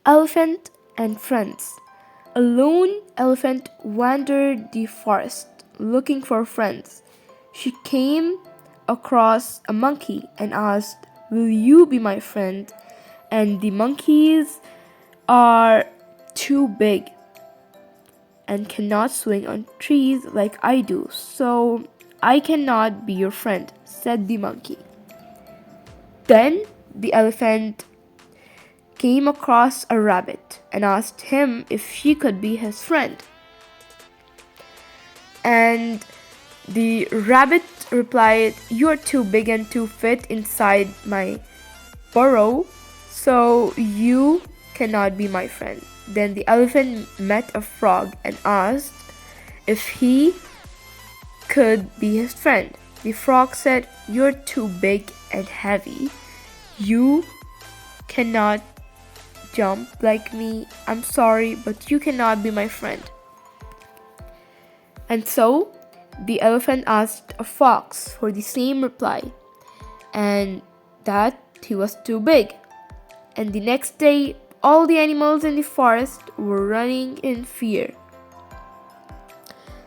Elephant and Friends. A lone elephant wandered the forest looking for friends. She came across a monkey and asked, "Will you be my friend?" And the monkeys are too big and cannot swing on trees like I do, so I cannot be your friend, said the monkey. Then the elephant came across a rabbit and asked him if she could be his friend. And the rabbit replied, "You're too big and too fit inside my burrow, so you cannot be my friend." Then the elephant met a frog and asked if he could be his friend. The frog said, "You're too big and heavy. You cannot jump like me. I'm sorry, but you cannot be my friend." And so the elephant asked a fox for the same reply, and that he was too big. And the next day, all the animals in the forest were running in fear.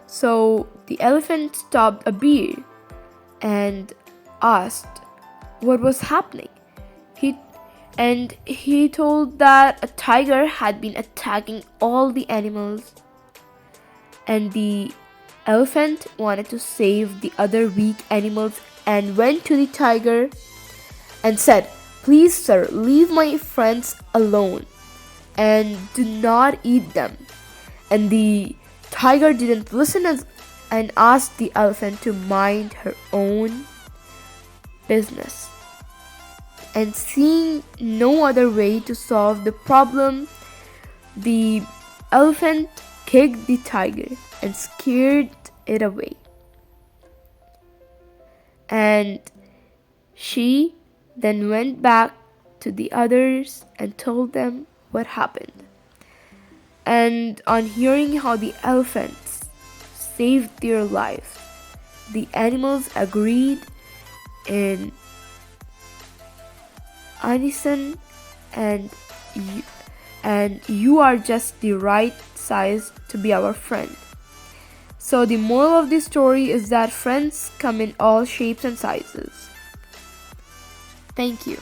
So the elephant stopped a bear and asked what was happening. He told that a tiger had been attacking all the animals, and the elephant wanted to save the other weak animals and went to the tiger and said, "Please, sir, leave my friends alone and do not eat them." And the tiger didn't listen and asked the elephant to mind her own business. And seeing no other way to solve the problem, the elephant kicked the tiger and scared it away. And she then went back to the others and told them what happened. And on hearing how the elephants saved their lives, the animals agreed in unison, and you are just the right size to be our friend. So the moral of this story is that friends come in all shapes and sizes. Thank you.